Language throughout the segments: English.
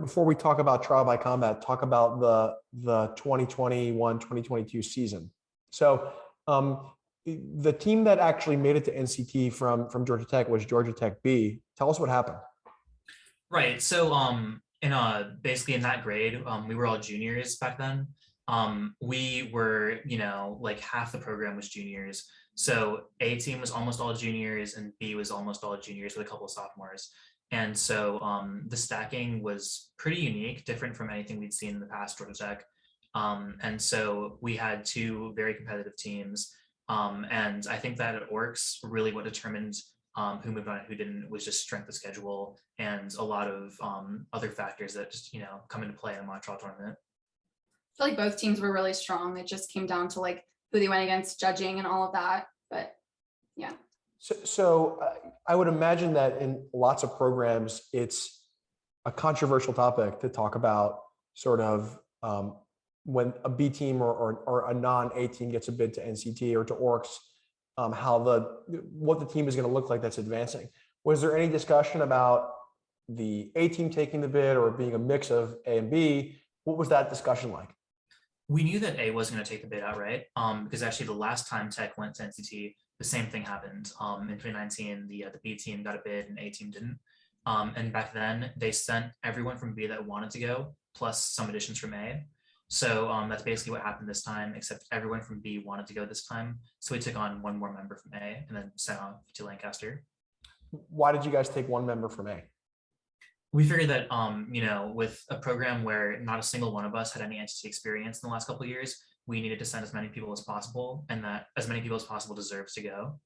before we talk about trial by combat, talk about the 2021-2022 season. So the team that actually made it to NCT from Georgia Tech was Georgia Tech B. Tell us what happened. Right. So in basically in that grade, we were all juniors back then. We were, like half the program was juniors. So A team was almost all juniors and B was almost all juniors with a couple of sophomores. And so the stacking was pretty unique, different from anything we'd seen in the past Georgia Tech. And so we had two very competitive teams. And I think that at Orcs, really what determined who moved on and who didn't was just strength of schedule and a lot of other factors that just, come into play in a mock trial tournament. I feel like both teams were really strong. It just came down to like who they went against, judging and all of that. But yeah. So I would imagine that in lots of programs, it's a controversial topic to talk about sort of when a B team or a non-A team gets a bid to NCT or to Orcs, what the team is going to look like that's advancing. Was there any discussion about the A team taking the bid or being a mix of A and B? What was that discussion like? We knew that A wasn't going to take the bid outright because actually the last time Tech went to NCT, the same thing happened. In 2019, the B team got a bid and A team didn't. And back then, they sent everyone from B that wanted to go, plus some additions from A. So that's basically what happened this time, except everyone from B wanted to go this time. So we took on one more member from A and then sent off to Lancaster. Why did you guys take one member from A? We figured that, with a program where not a single one of us had any NCT experience in the last couple of years, we needed to send as many people as possible, and that as many people as possible deserves to go.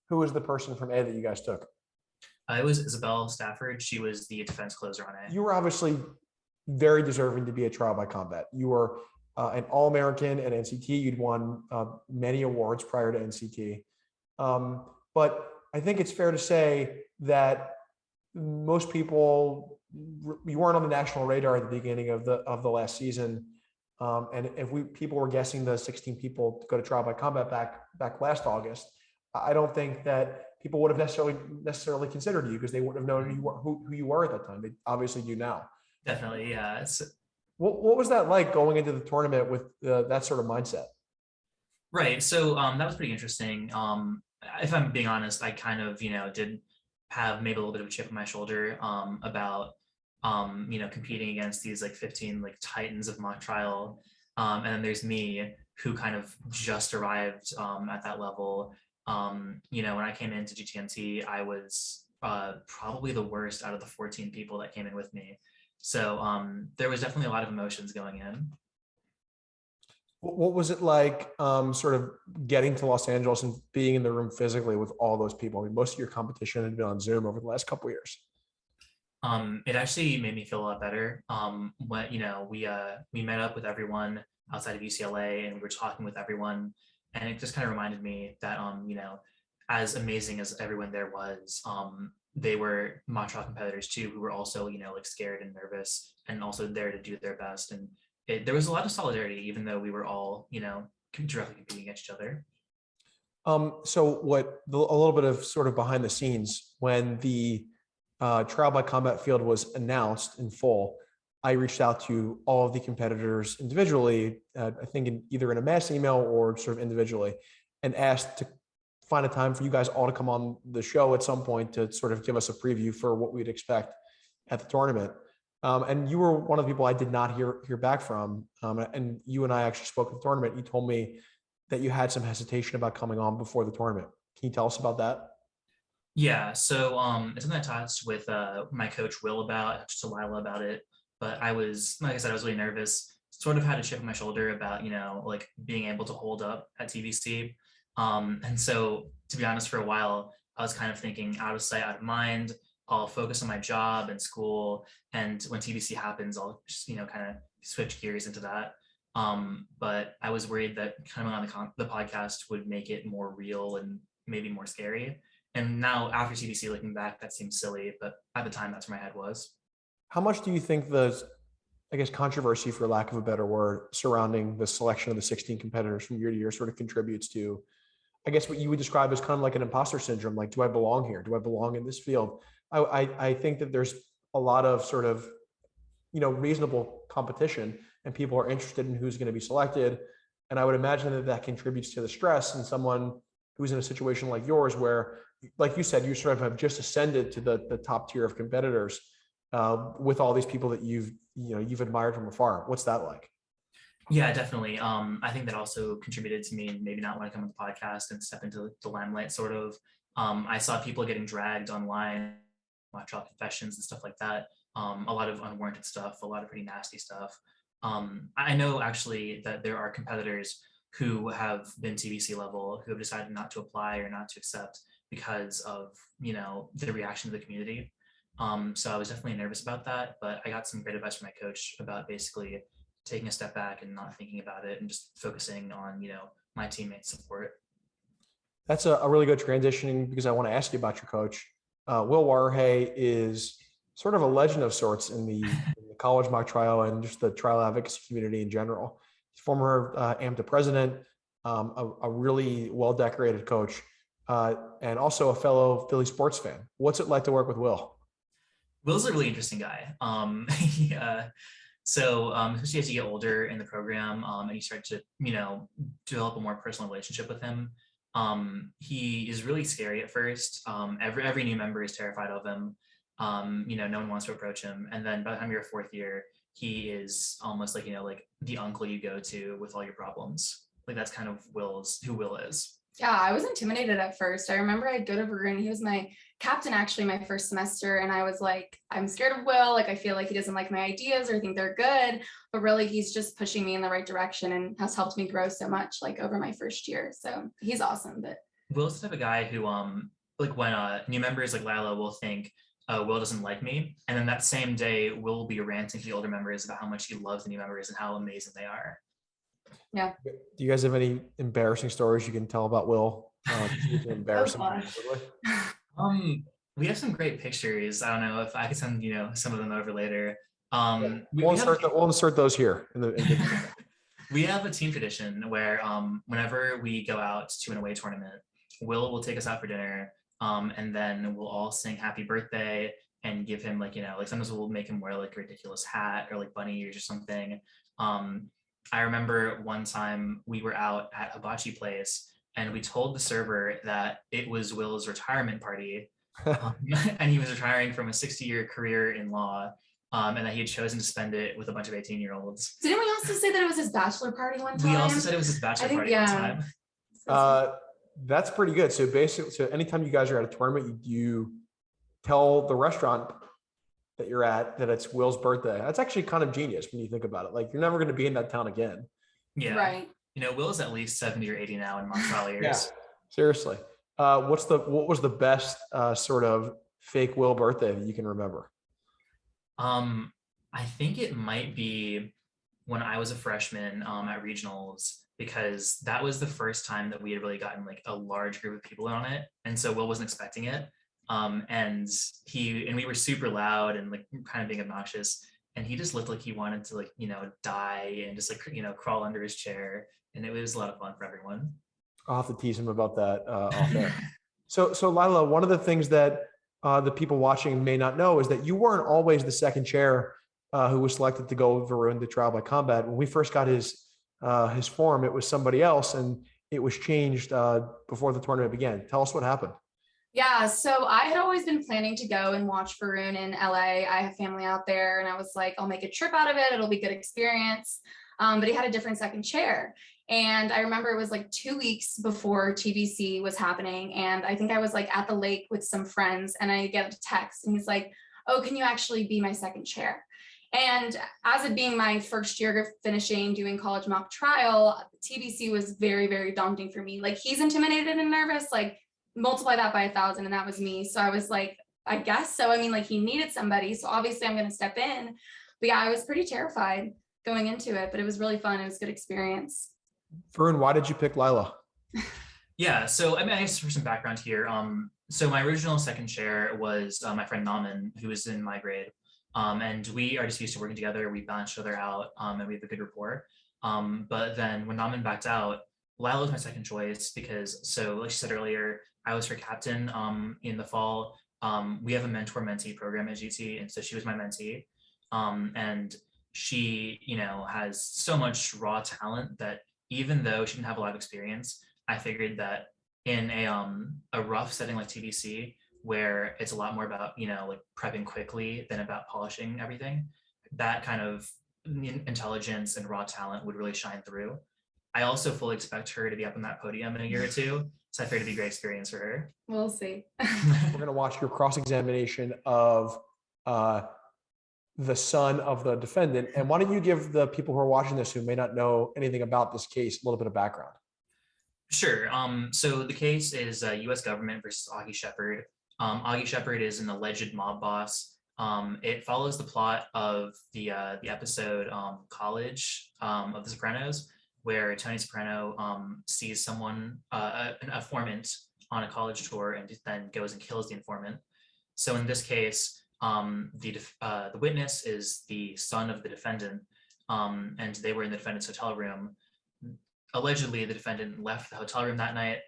Who was the person from A that you guys took? It was Isabel Stafford. She was the defense closer on A. You were obviously very deserving to be a trial by combat. You were an All-American at NCT. You'd won many awards prior to NCT. But I think it's fair to say that most people, you weren't on the national radar at the beginning of the last season. And if people were guessing the 16 people to go to trial by combat back last August, I don't think that people would have necessarily considered you because they wouldn't have known who you were at that time. They obviously do now. Definitely, yeah. What was that like going into the tournament with that sort of mindset? Right. So that was pretty interesting. If I'm being honest, I kind of, did have maybe a little bit of a chip on my shoulder about, competing against these like 15 like titans of mock trial. And then there's me who kind of just arrived at that level. When I came into GTMT, I was probably the worst out of the 14 people that came in with me. So there was definitely a lot of emotions going in. What was it like sort of getting to Los Angeles and being in the room physically with all those people? I mean, most of your competition had been on Zoom over the last couple of years. It actually made me feel a lot better. When we met up with everyone outside of UCLA and we were talking with everyone, and it just kind of reminded me that as amazing as everyone there was, they were mock trial competitors too, who were also like scared and nervous and also there to do their best. And there was a lot of solidarity, even though we were all directly competing against each other. So a little bit of sort of behind the scenes, when the trial by combat field was announced in full, I reached out to all of the competitors individually, I think either in a mass email or sort of individually, and asked to find a time for you guys all to come on the show at some point to sort of give us a preview for what we'd expect at the tournament. And you were one of the people I did not hear back from. And you and I actually spoke at the tournament. You told me that you had some hesitation about coming on before the tournament. Can you tell us about that? Yeah, so it's something I talked with my coach Will about, to Lyla about it. But I was, like I said, I was really nervous. Sort of had a chip on my shoulder about like being able to hold up at TVC. And so, to be honest, for a while, I was kind of thinking out of sight, out of mind. I'll focus on my job and school. And when TVC happens, I'll just, kind of switch gears into that. But I was worried that coming on the podcast would make it more real and maybe more scary. And now after TVC, looking back, that seems silly. But at the time, that's where my head was. How much do you think the, controversy, for lack of a better word, surrounding the selection of the 16 competitors from year to year sort of contributes to, what you would describe as kind of like an imposter syndrome? Like, do I belong here? Do I belong in this field? I think that there's a lot of sort of reasonable competition, and people are interested in who's going to be selected. And I would imagine that that contributes to the stress in someone who's in a situation like yours, where, like you said, you sort of have just ascended to the top tier of competitors with all these people that you've admired from afar. What's that like? Yeah, definitely. I think that also contributed to me maybe not want to come on the podcast and step into the limelight, sort of. I saw people getting dragged online, watch all confessions and stuff like that. A lot of unwarranted stuff, a lot of pretty nasty stuff. I know actually that there are competitors who have been TBC level who have decided not to apply or not to accept because of the reaction of the community. So I was definitely nervous about that, but I got some great advice from my coach about basically taking a step back and not thinking about it and just focusing on my teammates' support. That's a really good transitioning, because I want to ask you about your coach. Will Warihay is sort of a legend of sorts in the college mock trial and just the trial advocacy community in general. He's former AMTA president, a really well-decorated coach, and also a fellow Philly sports fan. What's it like to work with Will? Will's a really interesting guy. Especially as you get older in the program, and you start to, develop a more personal relationship with him. He is really scary at first. Every new member is terrified of him. No one wants to approach him. And then by the time you're a fourth year, he is almost like, like the uncle you go to with all your problems. Like that's kind of who Will is. Yeah, I was intimidated at first. I remember I'd go to Varun. He was my captain actually my first semester. And I was like, I'm scared of Will. Like, I feel like he doesn't like my ideas or think they're good. But really, he's just pushing me in the right direction and has helped me grow so much like over my first year. So he's awesome. But Will's the type of guy who, like when new members like Lyla will think, Will doesn't like me. And then that same day, Will will be ranting to the older members about how much he loves the new members and how amazing they are. Yeah. Do you guys have any embarrassing stories you can tell about Will? Embarrassing. We have some great pictures. I don't know if I can send some of them over later. We'll insert those here in the we have a team tradition where whenever we go out to an away tournament, Will will take us out for dinner, and then we'll all sing happy birthday and give him like sometimes we'll make him wear like a ridiculous hat or like bunny ears or something. I remember one time we were out at a bocce place and we told the server that it was Will's retirement party, and he was retiring from a 60-year career in law, and that he had chosen to spend it with a bunch of 18-year-olds. Didn't we also say that it was his bachelor party one time? We also said it was his bachelor party one time. That's pretty good. So basically, anytime you guys are at a tournament, you tell the restaurant that you're at that it's Will's birthday. That's actually kind of genius when you think about it. Like, you're never going to be in that town again. Yeah. Right. Will is at least 70 or 80 now in mock trial years. Yeah, seriously. What was the best sort of fake Will birthday that you can remember? I think it might be when I was a freshman at regionals, because that was the first time that we had really gotten like a large group of people in on it. And so Will wasn't expecting it. And we were super loud and like kind of being obnoxious, and he just looked like he wanted to like die and just like crawl under his chair, and it was a lot of fun for everyone. I'll have to tease him about that off air. So Lyla, one of the things that the people watching may not know is that you weren't always the second chair who was selected to go with Varun to trial by combat. When we first got his form, it was somebody else, and it was changed before the tournament began. Tell us what happened. Yeah, so I had always been planning to go and watch Varun in LA. I have family out there, and I was like, I'll make a trip out of it. It'll be good experience. But he had a different second chair. And I remember it was like 2 weeks before TBC was happening. And I think I was like at the lake with some friends, and I get a text and he's like, oh, can you actually be my second chair? And as it being my first year of finishing doing college mock trial, TBC was very, very daunting for me. Like, he's intimidated and nervous, like multiply that by 1,000, and that was me. So I was like, I guess so. I mean, like, he needed somebody, so obviously I'm going to step in. But yeah, I was pretty terrified going into it, but it was really fun. It was a good experience. Varun, why did you pick Lyla? Yeah, so I mean, I guess for some background here. So my original second chair was my friend Naman, who was in my grade. And we are just used to working together. We balance each other out, and we have a good rapport. But then when Naman backed out, Lyla was my second choice because, so like she said earlier, I was her captain in the fall. We have a mentor-mentee program at GT, and so she was my mentee. And she, has so much raw talent that even though she didn't have a lot of experience, I figured that in a rough setting like TBC, where it's a lot more about, like prepping quickly than about polishing everything, that kind of intelligence and raw talent would really shine through. I also fully expect her to be up on that podium in a year or two. So I figured it'd be a great experience for her. We'll see. We're going to watch your cross-examination of the son of the defendant. And why don't you give the people who are watching this who may not know anything about this case a little bit of background? Sure. So the case is U.S. government versus Augie Shepard. Augie Shepard is an alleged mob boss. It follows the plot of the episode College of The Sopranos, where Tony Soprano sees someone, a informant, on a college tour, and then goes and kills the informant. So in this case, the witness is the son of the defendant, and they were in the defendant's hotel room. Allegedly, the defendant left the hotel room that night,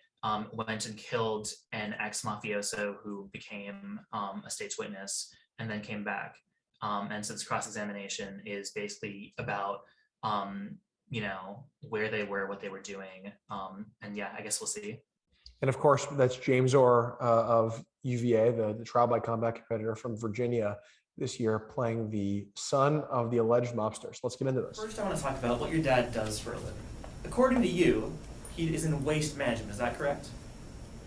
went and killed an ex-mafioso who became a state's witness, and then came back. And so this cross-examination is basically about, where they were, what they were doing. And yeah, I guess we'll see. And of course, that's James Orr of UVA, the trial by combat competitor from Virginia this year, playing the son of the alleged mobster. So let's get into this. First, I want to talk about what your dad does for a living. According to you, he is in waste management. Is that correct?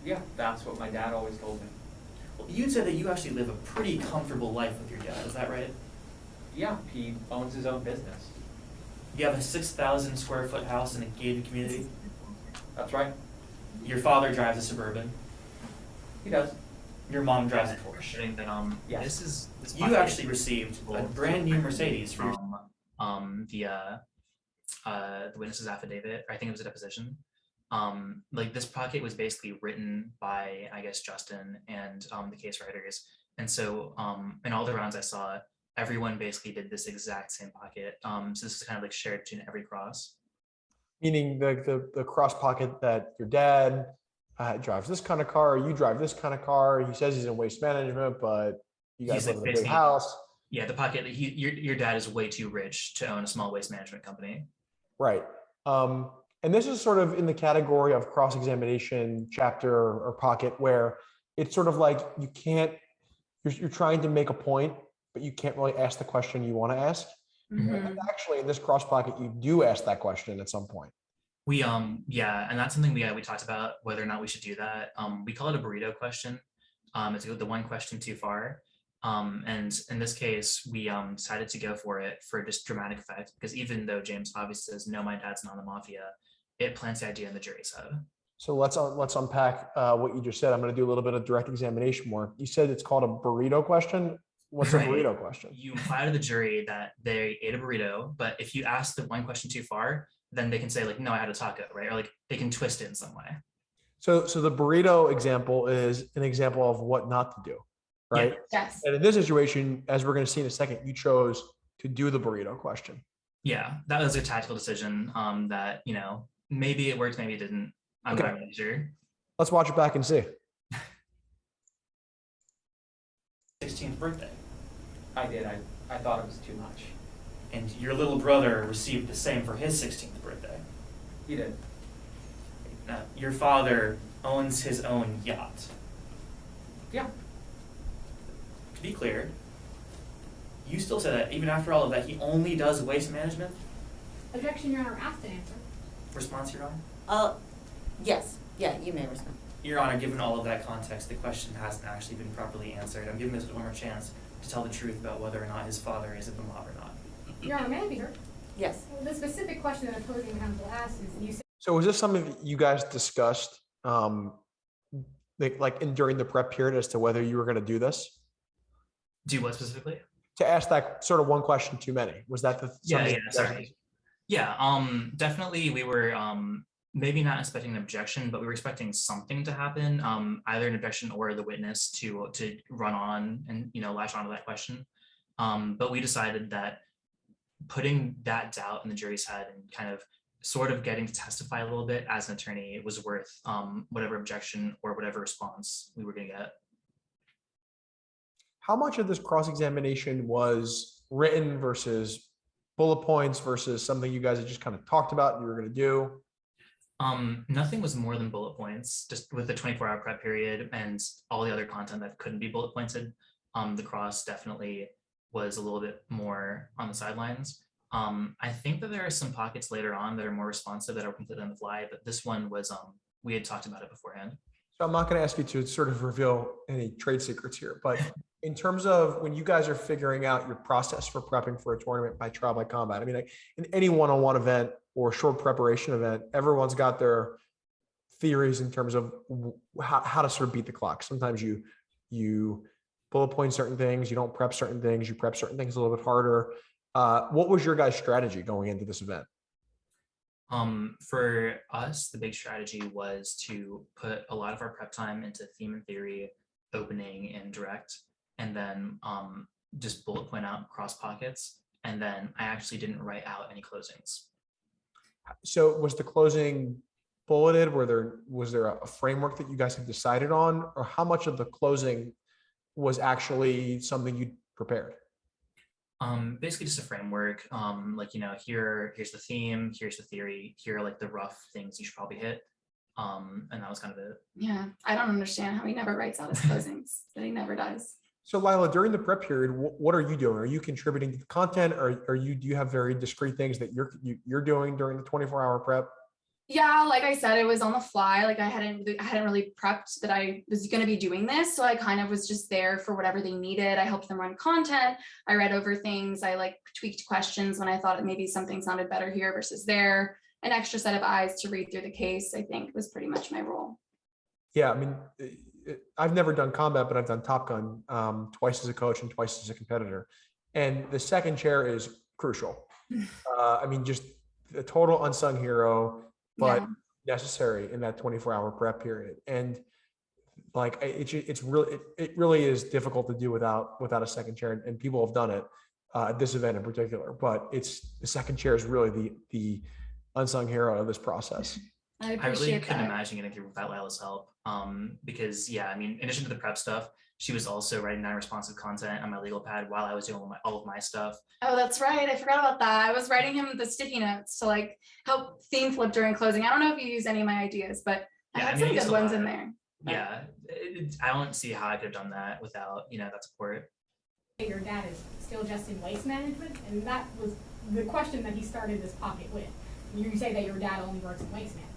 Yeah, that's what my dad always told me. Well, you'd say that you actually live a pretty comfortable life with your dad. Is that right? Yeah, he owns his own business. You have a 6,000 square foot house in a gated community. That's right. Your father drives a Suburban. He does. Your mom drives a Porsche. Shitting that Yes. this You actually received a brand new Mercedes for your the witness's affidavit, or I think it was a deposition. Like this pocket was basically written by, I guess, Justin and the case writers. And so in all the rounds I saw, everyone basically did this exact same pocket. So this is kind of like shared between every cross. Meaning the cross pocket that your dad drives this kind of car, you drive this kind of car. He says he's in waste management, but you guys live in a big house. Yeah, the pocket, your dad is way too rich to own a small waste management company. Right. And this is sort of in the category of cross-examination chapter or pocket where it's sort of like you're trying to make a point, but you can't really ask the question you want to ask. And actually, in this cross pocket, you do ask that question at some point. We yeah, and that's something we talked about whether or not we should do that. We call it a burrito question. It's the one question too far. And in this case, we decided to go for it for just dramatic effect, because even though James obviously says no, my dad's not in the mafia, it plants the idea in the jury's head. So let's unpack what you just said. I'm going to do a little bit of direct examination more. You said it's called a burrito question. What's a burrito question? You imply to the jury that they ate a burrito, but if you ask the one question too far, then they can say like, no, I had a taco, right? Or like they can twist it in some way. So the burrito example is an example of what not to do, right? Yes. And in this situation, as we're going to see in a second, you chose to do the burrito question. Yeah, that was a tactical decision that, maybe it worked, maybe it didn't. I'm not really sure. Let's watch it back and see. 16th birthday. I did. I thought it was too much. And your little brother received the same for his 16th birthday. He did. Now, your father owns his own yacht. Yeah. To be clear, you still say that even after all of that, he only does waste management? Objection, Your Honor, asked and answered. Response, Your Honor? Yes. Yeah, you may respond. Your Honor, given all of that context, the question hasn't actually been properly answered. I'm giving this one more chance to tell the truth about whether or not his father is in the mob or not. Your Honor, may I be heard? Yes. The specific question that opposing counsel asked is, you said So was this something that you guys discussed during the prep period as to whether you were going to do this? Do what specifically? To ask that sort of one question too many. Was that the Sorry. Yeah, definitely we were maybe not expecting an objection, but we were expecting something to happen, either an objection or the witness to run on and latch onto that question. But we decided that putting that doubt in the jury's head and kind of sort of getting to testify a little bit as an attorney was worth whatever objection or whatever response we were going to get. How much of this cross-examination was written versus bullet points versus something you guys had just kind of talked about you were going to do? Nothing was more than bullet points, just with the 24-hour prep period and all the other content that couldn't be bullet pointed. The cross definitely was a little bit more on the sidelines. I think that there are some pockets later on that are more responsive that are completely on the fly, but this one was, we had talked about it beforehand. So I'm not going to ask you to sort of reveal any trade secrets here, but in terms of when you guys are figuring out your process for prepping for a tournament by trial by combat, I mean, like in any one-on-one event or short preparation event, everyone's got their theories in terms of how to sort of beat the clock. Sometimes you bullet point certain things, you don't prep certain things, you prep certain things a little bit harder. What was your guys' strategy going into this event? For us, the big strategy was to put a lot of our prep time into theme and theory, opening and direct, and then just bullet point out cross pockets. And then I actually didn't write out any closings. So was the closing bulleted? Was there a framework that you guys had decided on, or how much of the closing was actually something you prepared? Basically just a framework. Like, here's the theme, here's the theory, here are like the rough things you should probably hit. And that was kind of it. Yeah, I don't understand how he never writes out his closings, that he never does. So Lyla, during the prep period, what are you doing? Are you contributing to the content, or do you have very discrete things that you're doing during the 24-hour prep? Yeah, like I said, it was on the fly. Like I hadn't really prepped that I was going to be doing this. So I kind of was just there for whatever they needed. I helped them run content. I read over things. I like tweaked questions when I thought maybe something sounded better here versus there. An extra set of eyes to read through the case, I think, was pretty much my role. Yeah, I mean, I've never done combat, but I've done Top Gun twice as a coach and twice as a competitor. And the second chair is crucial. I mean, just a total unsung hero, but necessary in that 24-hour prep period. And like, it really is difficult to do without a second chair, and people have done it at this event in particular, but the second chair is really the unsung hero of this process. I really couldn't imagine getting through without Lila's help. Because I mean, in addition to the prep stuff, she was also writing non-responsive content on my legal pad while I was doing all of my stuff. Oh, that's right. I forgot about that. I was writing him the sticky notes to like help theme flip during closing. I don't know if you use any of my ideas, but I had some good ones in there. Yeah, I don't see how I could have done that without, that support. Your dad is still just in waste management, and that was the question that he started this pocket with. You say that your dad only works in waste management.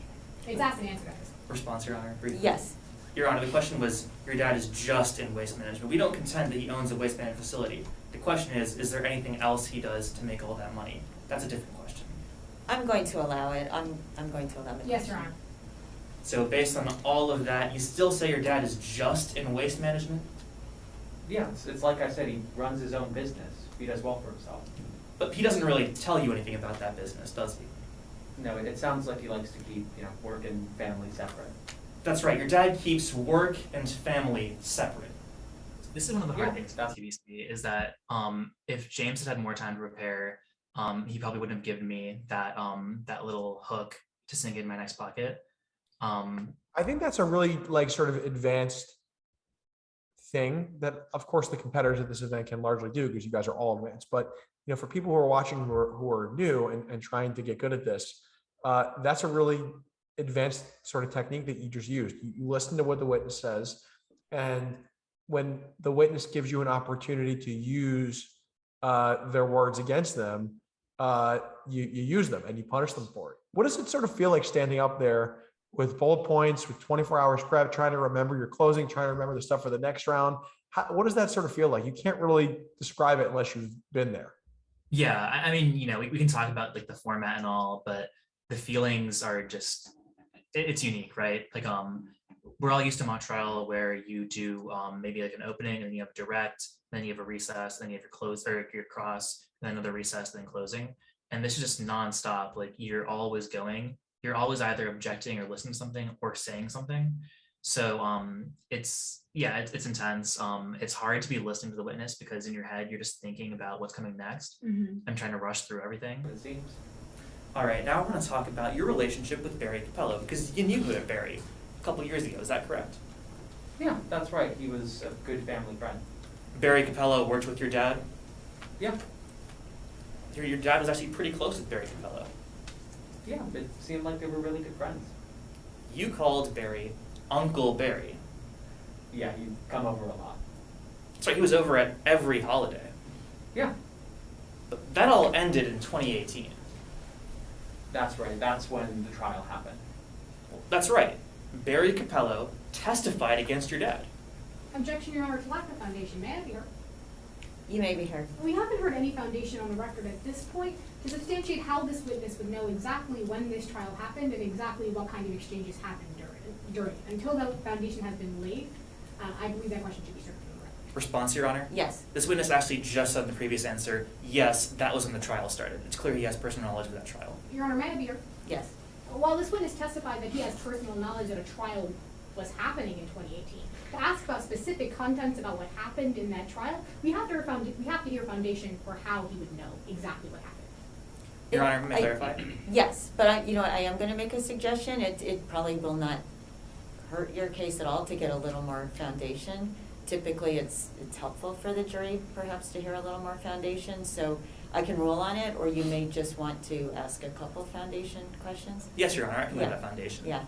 It's asked and answered. Response, Your Honor, briefly. Yes. Your Honor, the question was, your dad is just in waste management. We don't contend that he owns a waste management facility. The question is there anything else he does to make all that money? That's a different question. I'm going to allow it. I'm going to allow it. Yes, Your Honor. So based on all of that, you still say your dad is just in waste management? Yeah, it's like I said, he runs his own business. He does well for himself. But he doesn't really tell you anything about that business, does he? No, it sounds like he likes to keep, work and family separate. That's right, your dad keeps work and family separate. This is one of the hard things about TBC is that if James had more time to prepare, he probably wouldn't have given me that little hook to sink in my next pocket. I think that's a really sort of advanced thing that, of course, the competitors at this event can largely do because you guys are all advanced. But for people who are watching who are new and trying to get good at this, that's a really advanced sort of technique that you just used. You listen to what the witness says, and when the witness gives you an opportunity to use their words against them, you use them and you punish them for it. What does it sort of feel like standing up there with bullet points, with 24 hours prep, trying to remember your closing, trying to remember the stuff for the next round? What does that sort of feel like? You can't really describe it unless you've been there. Yeah, I mean, we can talk about the format and all, but the feelings are just, it's unique, right? We're all used to mock trial where you do maybe an opening, and you have direct, then you have a recess, then you have your close or your cross, then another recess, then closing. And this is just nonstop. You're always going. You're always either objecting or listening to something or saying something. So it's intense. It's hard to be listening to the witness because in your head you're just thinking about what's coming next and trying to rush through everything. It seems. All right, now I want to talk about your relationship with Barry Capello, because you knew Barry a couple years ago, is that correct? Yeah, that's right. He was a good family friend. Barry Capello worked with your dad? Yeah. Your dad was actually pretty close with Barry Capello. Yeah, it seemed like they were really good friends. You called Barry Uncle Barry. Yeah, he'd come over a lot. That's right, he was over at every holiday. Yeah, But that all ended in 2018. that's right. That's when the trial happened. That's right. Barry Capello testified against your dad. Objection, Your Honor, to lack of foundation. May I be heard? You may be heard. We haven't heard any foundation on the record at this point to substantiate how this witness would know exactly when this trial happened and exactly what kind of exchanges happened during it. Until that foundation has been laid, I believe that question should be certified in the record. Response, Your Honor? Yes. This witness actually just said in the previous answer, yes, that was when the trial started. It's clear he has personal knowledge of that trial. Your Honor, may I be heard? Yes. While this witness testified that he has personal knowledge that a trial was happening in 2018, to ask about specific contents about what happened in that trial, we have to hear foundation for how he would know exactly what happened. Your Honor, may I clarify? Yes, but you know what, I am gonna make a suggestion. It probably will not hurt your case at all to get a little more foundation. Typically, it's helpful for the jury perhaps to hear a little more foundation, so I can rule on it, or you may just want to ask a couple foundation questions. Yes, Your Honor, I can lay Yeah. that foundation. Yeah.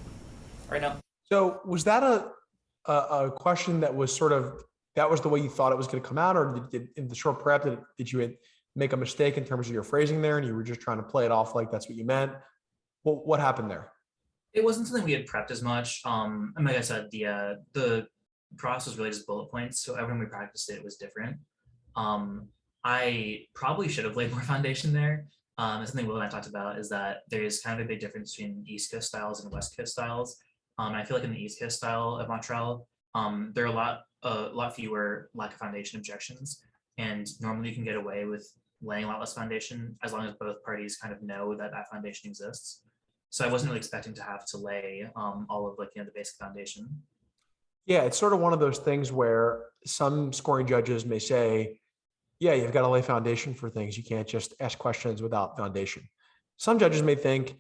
Right now. So was that a question that was sort of, that was the way you thought it was going to come out, or did in the short prep, did you make a mistake in terms of your phrasing there and you were just trying to play it off like that's what you meant? Well, what happened there? It wasn't something we had prepped as much. And like I said, the process was really just bullet points. So every time we practiced it, it was different. I probably should have laid more foundation there. And something Will and I talked about is that there's kind of a big difference between East Coast styles and West Coast styles. And I feel like in the East Coast style of mock trial, there are a lot fewer lack of foundation objections. And normally you can get away with laying a lot less foundation as long as both parties kind of know that that foundation exists. So I wasn't really expecting to have to lay all of the basic foundation. Yeah, it's sort of one of those things where some scoring judges may say, yeah, you've got to lay foundation for things. You can't just ask questions without foundation. Some judges may think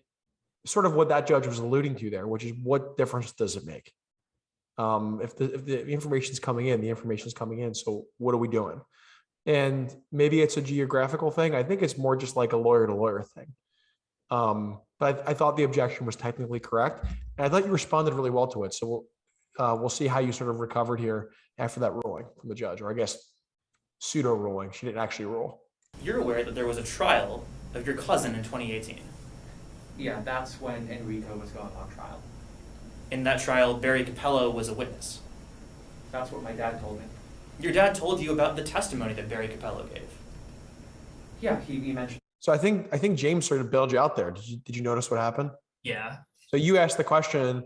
sort of what that judge was alluding to there, which is what difference does it make? If the information is coming in, the information is coming in. So what are we doing? And maybe it's a geographical thing. I think it's more just like a lawyer to lawyer thing. But I thought the objection was technically correct. And I thought you responded really well to it. So we'll see how you sort of recovered here after that ruling from the judge, or I guess pseudo ruling. She didn't actually rule. You're aware that there was a trial of your cousin in 2018. Yeah, that's when Enrico was going on trial. In that trial, Barry Capello was a witness. That's what my dad told me. Your dad told you about the testimony that Barry Capello gave. Yeah, he mentioned. So I think James sort of bailed you out there. Did you notice what happened? Yeah. So you asked the question,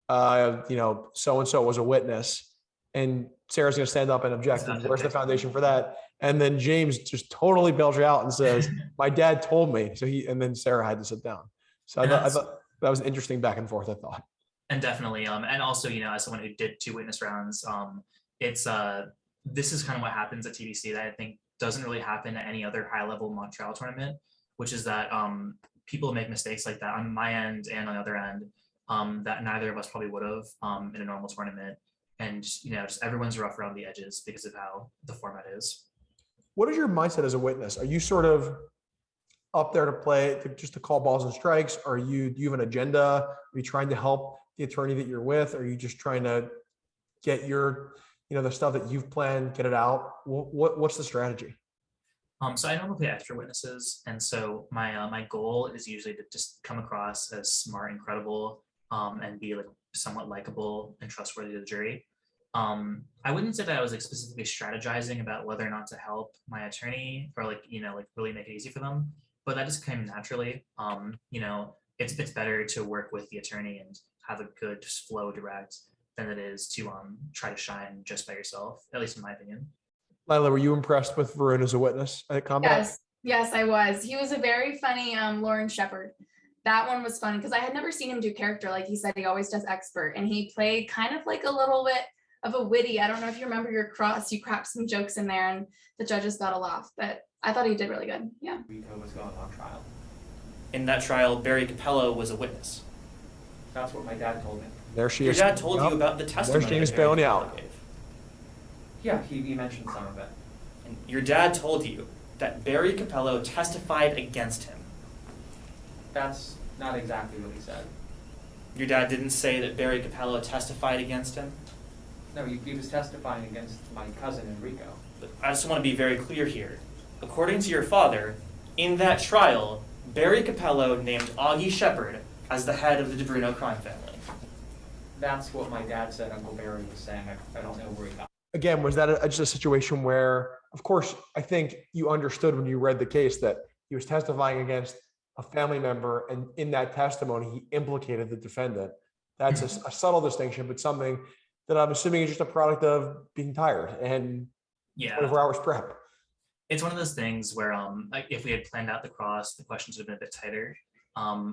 so-and-so was a witness, and Sarah's going to stand up and object. Where's the foundation for that? And then James just totally bails you out and says, my dad told me. And then Sarah had to sit down. So I thought that was an interesting back and forth, I thought. And definitely, and also, as someone who did 2 witness rounds, this is kind of what happens at TBC that I think doesn't really happen at any other high level mock trial tournament, which is that people make mistakes like that on my end and on the other end that neither of us probably would have in a normal tournament. And, just everyone's rough around the edges because of how the format is. What is your mindset as a witness? Are you sort of up there to play, just to call balls and strikes? Do you have an agenda? Are you trying to help the attorney that you're with? Are you just trying to get your, the stuff that you've planned, get it out? What's the strategy? So I normally play extra witnesses. And so my goal is usually to just come across as smart and credible and be somewhat likable and trustworthy to the jury. I wouldn't say that I was specifically strategizing about whether or not to help my attorney or really make it easy for them, but that just came naturally. It's better to work with the attorney and have a good flow direct than it is to try to shine just by yourself, at least in my opinion. Lyla, were you impressed with Varun as a witness at combat? Yes, I was. He was a very funny Lauren Shepard. That one was fun because I had never seen him do character. Like he said, he always does expert, and he played kind of like a little bit of a witty. I don't know if you remember your cross, you cracked some jokes in there and the judges got a laugh, but I thought he did really good. Yeah. Enrico was going on trial. In that trial, Barry Capello was a witness. That's what my dad told me. There she Your is. dad told you about the testimony There's James that Barry bailing you Capello out. gave. Yeah, he mentioned some of it. And your dad told you that Barry Capello testified against him. That's not exactly what he said. Your dad didn't say that Barry Capello testified against him? No, he was testifying against my cousin Enrico. But I just want to be very clear here. According to your father, in that trial, Barry Capello named Augie Shepard as the head of the DeBruno crime family. That's what my dad said Uncle Barry was saying. I don't know where he got. Again, was that just a situation where, of course, I think you understood when you read the case that he was testifying against a family member, and in that testimony, he implicated the defendant. That's a subtle distinction, but something that I'm assuming is just a product of being tired and 24 hours prep. It's one of those things where like if we had planned out the cross, the questions would have been a bit tighter.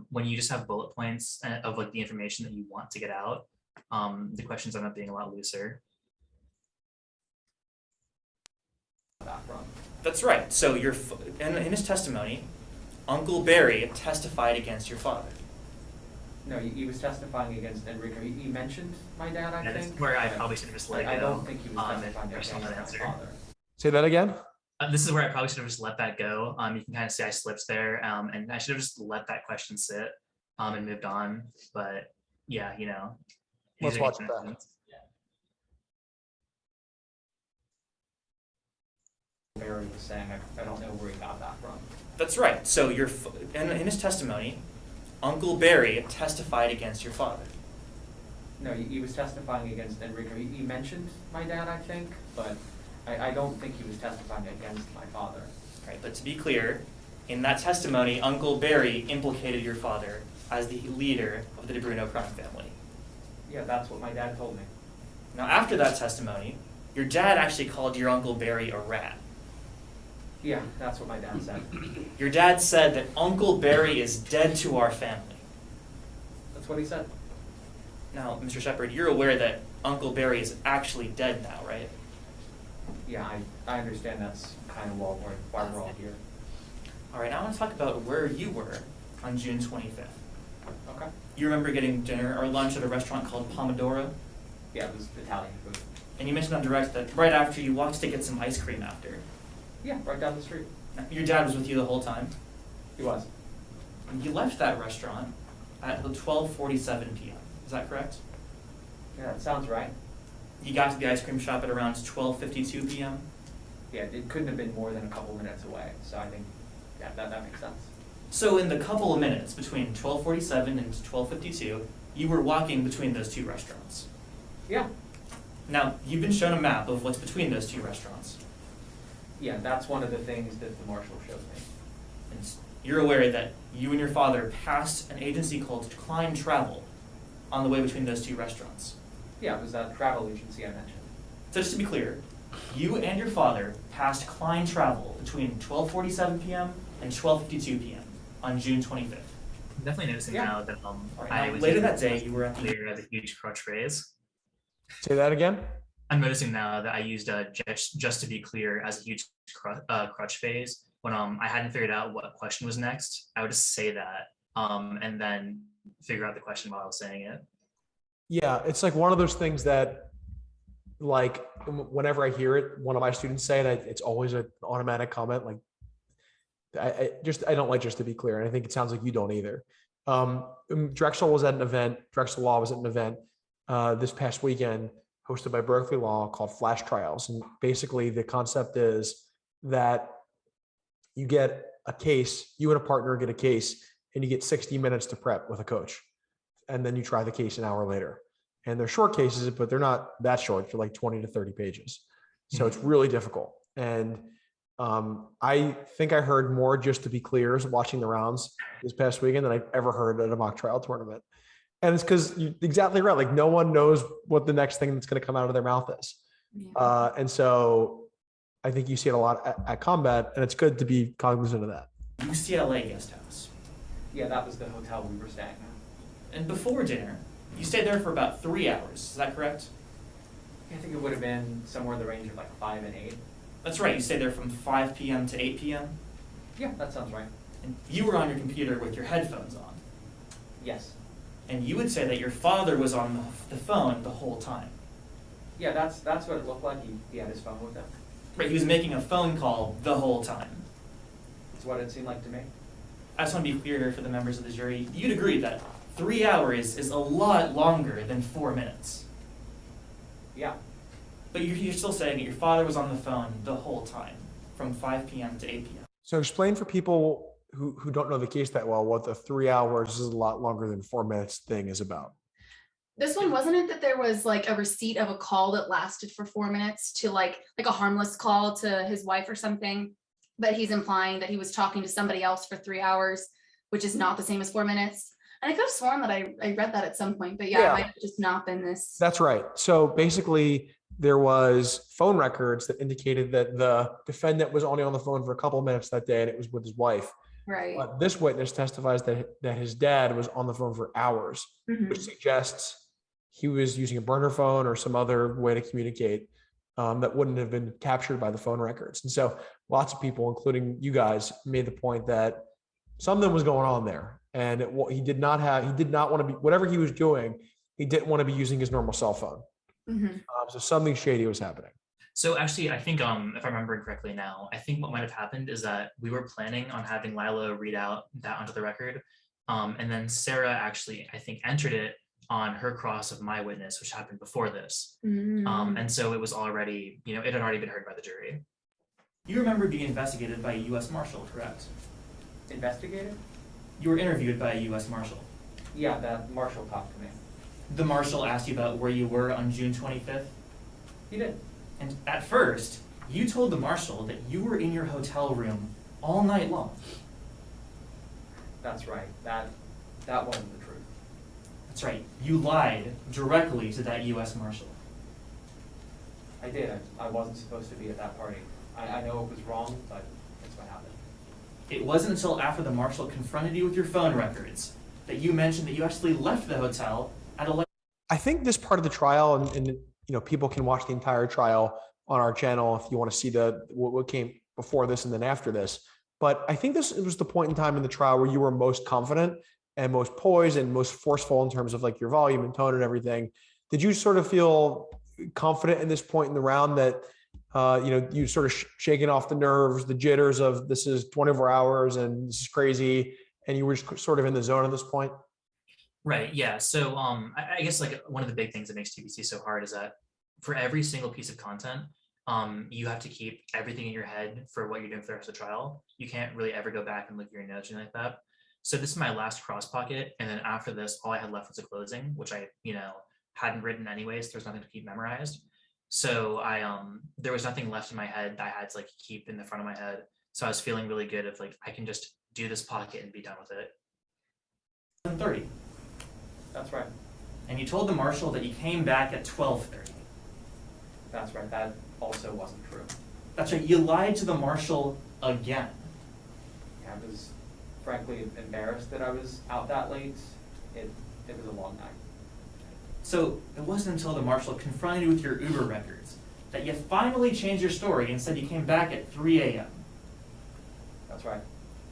When you just have bullet points of like the information that you want to get out, the questions end up being a lot looser. That's right. So in his testimony, Uncle Barry testified against your father. No, he was testifying against Enrico. He mentioned my dad, I That is think. where I probably should have just let it go. I don't think he was and testifying against personal my answer. father. Say that again. This is where I probably should have just let that go. You can kind of see I slipped there, and I should have just let that question sit and moved on. But yeah, you know. Let's these are watch it back. questions. Barry was saying, I don't know where he got that from. That's right. So in his testimony, Uncle Barry testified against your father. No, he was testifying against Enrico. He mentioned my dad, I think, but I don't think he was testifying against my father. Right. But to be clear, in that testimony, Uncle Barry implicated your father as the leader of the DeBruno crime family. Yeah, that's what my dad told me. Now, after that testimony, your dad actually called your Uncle Barry a rat. Yeah, that's what my dad said. Your dad said that Uncle Barry is dead to our family. That's what he said. Now, Mr. Shepard, you're aware that Uncle Barry is actually dead now, right? Yeah, I understand that's kind of why we're all here. All right, now I want to talk about where you were on June 25th. Okay. You remember getting dinner or lunch at a restaurant called Pomodoro? Yeah, it was Italian food. And you mentioned on direct that right after you walked to get some ice cream after. Yeah, right down the street. Now, your dad was with you the whole time? He was. And you left that restaurant at 12:47 p.m. Is that correct? Yeah, that sounds right. You got to the ice cream shop at around 12:52 p.m.? Yeah, it couldn't have been more than a couple minutes away, so I think, yeah, that makes sense. So in the couple of minutes between 12:47 and 12:52, you were walking between those two restaurants. Yeah. Now, you've been shown a map of what's between those two restaurants. Yeah, that's one of the things that the marshal showed me. And you're aware that you and your father passed an agency called Klein Travel on the way between those two restaurants. Yeah, it was that travel agency I mentioned. So just to be clear, you and your father passed Klein Travel between 12:47 p.m. and 12:52 p.m. on June 25th. I'm definitely noticing Yeah. now that Right, I now, was later that day, you were at the clear as a huge crutch phrase. Say that again. I'm noticing now that I used just to be clear as a huge crutch phase when I hadn't figured out what question was next. I would just say that and then figure out the question while I was saying it. Yeah, it's like one of those things that, like, whenever I hear it, one of my students say it, it's always an automatic comment. Like, I don't like just to be clear, and I think it sounds like you don't either. Drexel was at an event. Drexel Law was at an event this past weekend, hosted by Berkeley Law, called Flash Trials, and basically the concept is that you get a case, you and a partner get a case, and you get 60 minutes to prep with a coach, and then you try the case an hour later. And they're short cases, but they're not that short. They're like 20 to 30 pages. So it's really difficult. And I think I heard more, just to be clear, watching the rounds this past weekend than I've ever heard at a mock trial tournament. And it's because you're exactly right. Like, no one knows what the next thing that's going to come out of their mouth is. Yeah. And so I think you see it a lot at combat, and it's good to be cognizant of that. UCLA guest house. Yeah, that was the hotel we were staying at. And before dinner, you stayed there for about 3 hours. Is that correct? I think it would have been somewhere in the range of like 5 and 8. That's right. You stayed there from 5 p.m. to 8 p.m. Yeah, that sounds right. And you were on your computer with your headphones on. Yes. And you would say that your father was on the phone the whole time. Yeah, that's what it looked like. He had his phone with him. Right, he was making a phone call the whole time. That's what it seemed like to me. I just want to be clear here for the members of the jury. You'd agree that 3 hours is a lot longer than 4 minutes. Yeah. But you're still saying that your father was on the phone the whole time, from 5 p.m. to 8 p.m. So explain for people who don't know the case that well, what the 3 hours is a lot longer than 4 minutes thing is about. This one, wasn't it that there was like a receipt of a call that lasted for 4 minutes to like a harmless call to his wife or something? But he's implying that he was talking to somebody else for 3 hours, which is not the same as 4 minutes. And I could have sworn that I read that at some point, but yeah, it might have just not been this. That's right. So basically, there was phone records that indicated that the defendant was only on the phone for a couple of minutes that day, and it was with his wife. Right. But this witness testifies that his dad was on the phone for hours, Mhm. which suggests he was using a burner phone or some other way to communicate that wouldn't have been captured by the phone records. And so lots of people, including you guys, made the point that something was going on there. And he did not want to be, whatever he was doing, he didn't want to be using his normal cell phone. Mhm. So something shady was happening. So actually, I think if I remember correctly now, I think what might have happened is that we were planning on having Lyla read out that onto the record. And then Sarah actually, I think, entered it on her cross of my witness, which happened before this. And so it was already, it had already been heard by the jury. You remember being investigated by a U.S. Marshal, correct? Investigated? You were interviewed by a U.S. Marshal. Yeah, that Marshall talked to me. The Marshal asked you about where you were on June 25th? He did. And at first, you told the Marshal that you were in your hotel room all night long. That's right. That wasn't the truth. That's right. You lied directly to that U.S. Marshal. I did. I wasn't supposed to be at that party. I know it was wrong, but that's what happened. It wasn't until after the Marshal confronted you with your phone records that you mentioned that you actually left the hotel at 11. I think this part of the trial, and people can watch the entire trial on our channel if you want to see what came before this and then after this. But I think this was the point in time in the trial where you were most confident and most poised and most forceful in terms of like your volume and tone and everything. Did you sort of feel confident in this point in the round that you sort of shaking off the nerves, the jitters of this is 24 hours and this is crazy, and you were just sort of in the zone at this point? Right. Yeah. So I guess like one of the big things that makes TBC so hard is that for every single piece of content, you have to keep everything in your head for what you're doing for the rest of the trial. You can't really ever go back and look at your notes or anything like that. So this is my last cross pocket, and then after this, all I had left was a closing, which I hadn't written anyways. There's nothing to keep memorized. So there was nothing left in my head that I had to like keep in the front of my head. So I was feeling really good of like I can just do this pocket and be done with it. 11:30. That's right. And you told the Marshal that you came back at 12:30. That's right. That also wasn't true. That's right. You lied to the Marshal again. I was frankly embarrassed that I was out that late. It was a long night. So it wasn't until the Marshal confronted you with your Uber records that you finally changed your story and said you came back at 3 a.m. That's right.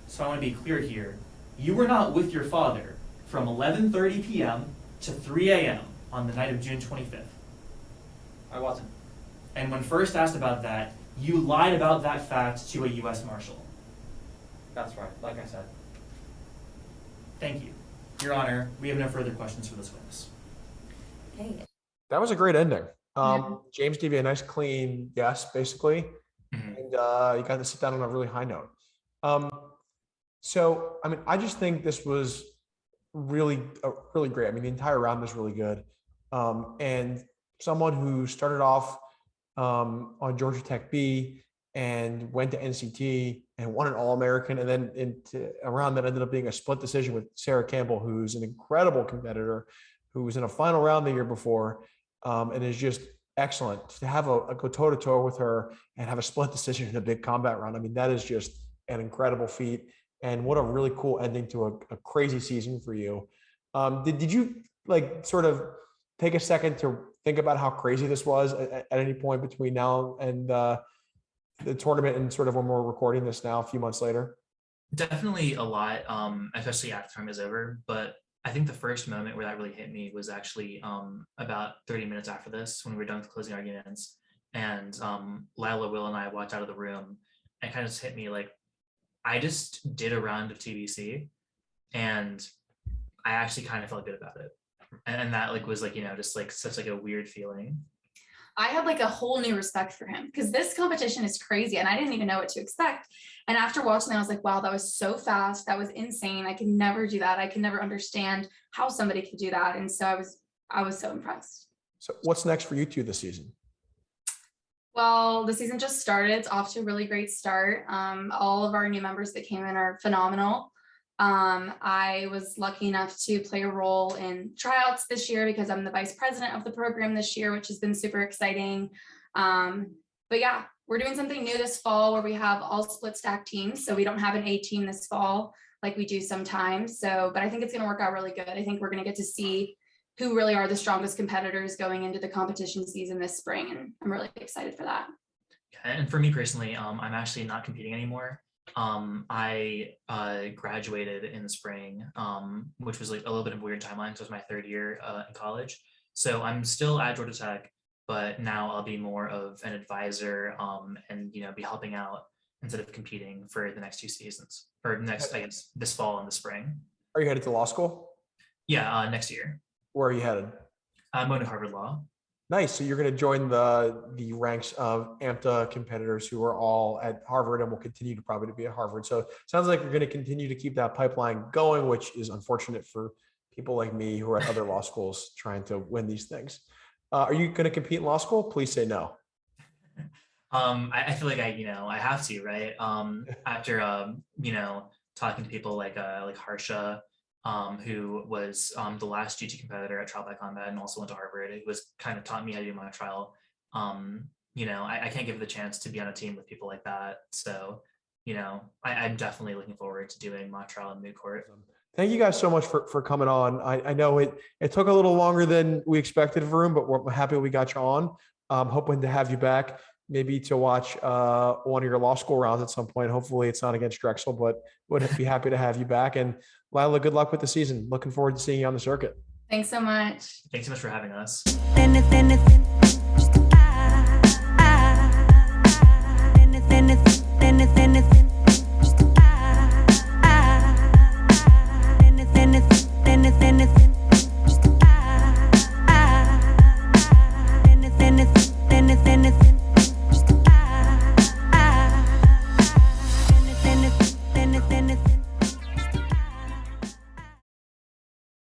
So I want to be clear here. You were not with your father from 11:30 p.m. to 3 a.m. on the night of June 25th. I wasn't. And when first asked about that, you lied about that fact to a U.S. Marshal. That's right. Like I said. Thank you. Your Honor, we have no further questions for this witness. Okay. That was a great ending. Yeah. James gave you a nice clean yes, basically. Mhm. And you got to sit down on a really high note. So, I mean, I just think this was really great. I mean, the entire round was really good. And someone who started off on Georgia Tech B and went to NCT and won an All-American, and then into a round that ended up being a split decision with Sara Campbell, who's an incredible competitor, who was in a final round the year before, and is just excellent. To have a go toe-to-toe with her and have a split decision in a big combat round, I mean, that is just an incredible feat. And what a really cool ending to a crazy season for you. Did you like sort of take a second to think about how crazy this was at any point between now and the tournament and sort of when we're recording this now a few months later? Definitely a lot, especially after time is over. But I think the first moment where that really hit me was actually about 30 minutes after this, when we were done with closing arguments, and Lyla, Will, and I walked out of the room, and it kind of just hit me like, I just did a round of TBC, and I actually kind of felt good about it, and that like was like, you know, just like such like a weird feeling. I had like a whole new respect for him because this competition is crazy and I didn't even know what to expect. And after watching that, I was like, wow, that was so fast. That was insane. I could never do that. I could never understand how somebody could do that. And so I was so impressed. So what's next for you two this season? Well, the season just started. It's off to a really great start. All of our new members that came in are phenomenal. I was lucky enough to play a role in tryouts this year because I'm the vice president of the program this year, which has been super exciting. But yeah, we're doing something new this fall where we have all split stack teams. So we don't have an A team this fall like we do sometimes. So, but I think it's going to work out really good. I think we're going to get to see who really are the strongest competitors going into the competition season this spring. And I'm really excited for that. And for me personally, I'm actually not competing anymore. I graduated in the spring, which was like a little bit of a weird timeline. So it was my third year in college. So I'm still at Georgia Tech, but now I'll be more of an advisor and, you know, be helping out instead of competing for the next 2 seasons, or next, I guess, this fall and the spring. Are you headed to law school? Yeah, next year. Where are you headed? I'm going to Harvard Law. Nice. So you're going to join the ranks of AMTA competitors who are all at Harvard and will continue to probably be at Harvard. So it sounds like you're going to continue to keep that pipeline going, which is unfortunate for people like me who are at other law schools trying to win these things. Are you going to compete in law school? Please say no. I feel like I have to, right? After you know, talking to people like Harsha, who was the last GT competitor at Trial by Combat and also went to Harvard. It was kind of taught me how to do my trial. You know, I can't give it the chance to be on a team with people like that. So, you know, I'm definitely looking forward to doing mock trial in moot court. Thank you guys so much for coming on. I know it took a little longer than we expected, Varun, but we're happy we got you on. Hoping to have you back, maybe to watch one of your law school rounds at some point. Hopefully it's not against Drexel, but would be happy to have you back. And Lyla, good luck with the season. Looking forward to seeing you on the circuit. Thanks so much. Thanks so much for having us.